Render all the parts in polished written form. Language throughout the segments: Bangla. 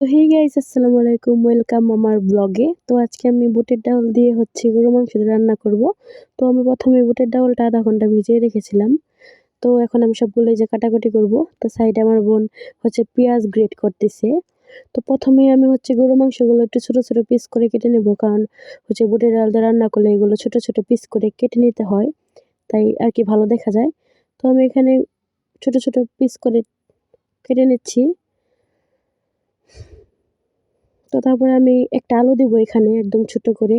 তো হে গাইস, আসসালামু আলাইকুম, ওয়েলকাম আমার ব্লগে। তো আজকে আমি বুটের ডাউল দিয়ে গরু মাংস রান্না করব। তো আমি প্রথমে বুটের ডাউলটা আধা ঘন্টা ভিজিয়ে রেখেছিলাম। তো এখন আমি সবগুলো এই যে কাটাকুটি করব। তো সাইডে আমার বোন পেঁয়াজ গ্রেট করতেছে। তো প্রথমে আমি গরু মাংসগুলো একটু ছোট ছোট পিস করে কেটে নেব, কারণ বুটের ডাল দিয়ে রান্না করলে এগুলো ছোট ছোট পিস করে কেটে নিতে হয়, তাই আর কি ভালো দেখা যায়। তো আমি এখানে ছোট ছোট পিস করে কেটে নিচ্ছি। তো তারপরে আমি একটা আলু দিব এখানে একদম ছোট করে।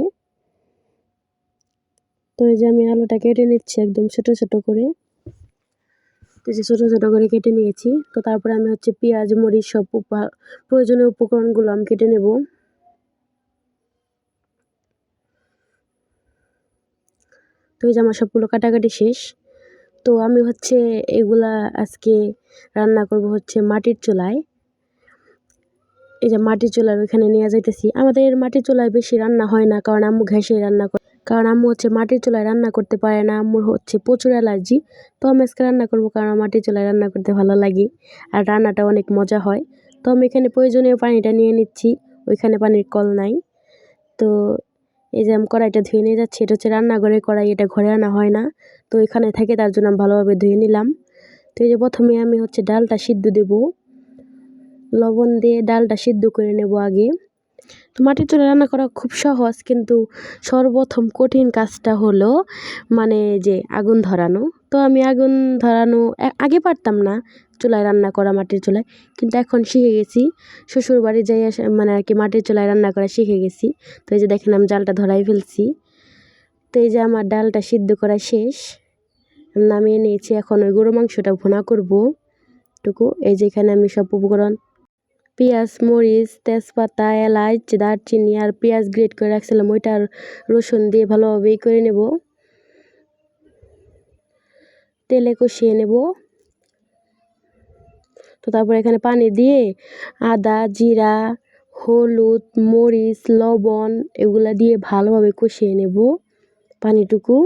তো এই যে আমি আলুটা কেটে নিচ্ছি একদম ছোট ছোট করে। তো যে ছোট ছোট করে কেটে নিয়েছি। তো তারপরে আমি পেঁয়াজ মরিচ সব প্রয়োজনীয় উপকরণগুলো আমি কেটে নেব। তো এই যে আমার সবগুলো কাটাকাটি শেষ। তো আমি এগুলা আজকে রান্না করব মাটির চুলায়। এই যে মাটির চুলার ওইখানে নিয়ে যাইতেছি। আমাদের মাটির চুলায় বেশি রান্না হয় না, কারণ আম্মু গ্যাসে রান্না করে, কারণ আম্মু মাটির চুলায় রান্না করতে পারে না। আম্মুর প্রচুর অ্যালার্জি। তো আমি আজকে রান্না করবো, কারণ মাটির চুলায় রান্না করতে ভালো লাগে আর রান্নাটা অনেক মজা হয়। তো আমি এখানে প্রয়োজনীয় পানিটা নিয়ে নিচ্ছি, ওইখানে পানির কল নাই। তো এই যে আমি কড়াইটা ধুয়ে নিয়ে যাচ্ছি। এটা রান্নাঘরের কড়াই, এটা ঘরে আনা হয় না। তো এখানে থাকে, তার জন্য আমি ভালোভাবে ধুয়ে নিলাম। তো এই যে প্রথমে আমি ডালটা সিদ্ধ দেব, লবণ দিয়ে ডালটা সিদ্ধ করে নেব আগে। তো মাটির চুলায় রান্না করা খুব সহজ, কিন্তু সর্বপ্রথম কঠিন কাজটা হলো যে আগুন ধরানো। তো আমি আগুন ধরানো আগে পারতাম না, চুলায় রান্না করা মাটির চুলায়, কিন্তু এখন শিখে গেছি। শ্বশুর বাড়ি যাই আর কি মাটির চুলায় রান্না করা শিখে গেছি। তো এই যে দেখেন আমি জালটা ধরাই ফেলছি। তো এই যে আমার ডালটা সিদ্ধ করা শেষ, নামিয়ে নিয়েছি। এখন ওই গরু মাংসটা ভুনা করব টুকু। এই যে এখানে আমি সব উপকরণ পেঁয়াজ মরিচ তেজপাতা এলাচ দারচিনি আর পেঁয়াজ গ্রেট করে রাখছিলাম, ওইটা আর রসুন দিয়ে ভালোভাবে করে নেব, তেলে কষিয়ে নেব। তো তারপর এখানে পানি দিয়ে আদা জিরা হলুদ মরিচ লবণ এগুলা দিয়ে ভালোভাবে কষিয়ে নেব পানিটুকু।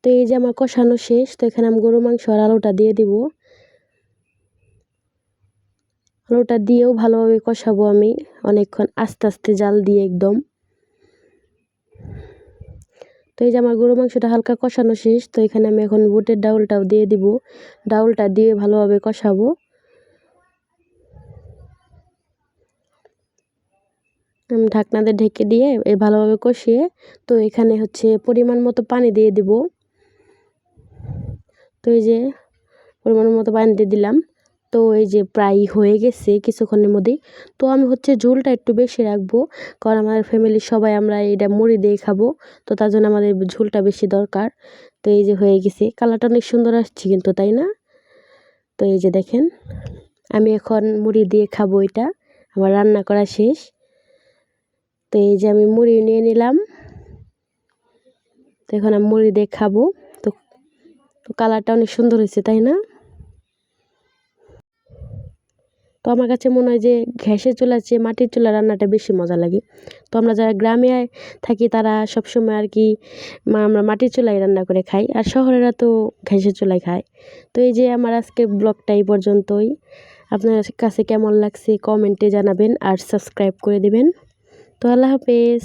তো এই যে আমার কষানো শেষ। তো এখানে আমি গরু মাংস আর আলুটা দিয়ে দিব। আলুটা দিয়েও ভালোভাবে কষাবো আমি অনেকক্ষণ, আস্তে আস্তে জাল দিয়ে একদম। তো এই যে আমার গরু মাংসটা হালকা কষানো শেষ। তো এখানে আমি এখন বুটের ডাউলটাও দিয়ে দিব, ডাউলটা দিয়ে ভালোভাবে কষাবো। আমি ঢাকনাতে ঢেকে দিয়ে ভালোভাবে কষিয়ে, তো এখানে পরিমাণ মতো পানি দিয়ে দিব। তো এই যে পরিমাণ মতো পানি দিয়ে দিলাম। তো এই যে প্রায় হয়ে গেছে কিছুক্ষণের মধ্যেই। তো আমি ঝোলটা একটু বেশি রাখবো, কারণ আমার ফ্যামিলির সবাই আমরা এটা মুড়ি দিয়ে খাবো। তো তার জন্য আমাদের ঝোলটা বেশি দরকার। তো এই যে হয়ে গেছে, কালারটা অনেক সুন্দর আসছে কিন্তু, তাই না? তো এই যে দেখেন আমি এখন মুড়ি দিয়ে খাবো, এটা আমার রান্না করা শেষ। তো এই যে আমি মুড়ি নিয়ে নিলাম। তো এখন আমি মুড়ি দিয়ে খাবো। তো তো কালারটা অনেক সুন্দর হয়েছে, তাই না? তো আমার কাছে মনে হয় যে গ্যাসের চুলার চেয়ে মাটির চুলা রান্নাটা বেশি মজা লাগে। তো আমরা যারা গ্রামে থাকি তারা সবসময় আর কি আমরা মাটির চুলায় রান্না করে খাই, আর শহরেরা তো গ্যাসের চুলায় খায়। তো এই যে আমার আজকের ব্লগটা এই পর্যন্তই। আপনার কাছে কেমন লাগছে কমেন্টে জানাবেন, আর সাবস্ক্রাইব করে দেবেন। তো আল্লাহ হাফেজ।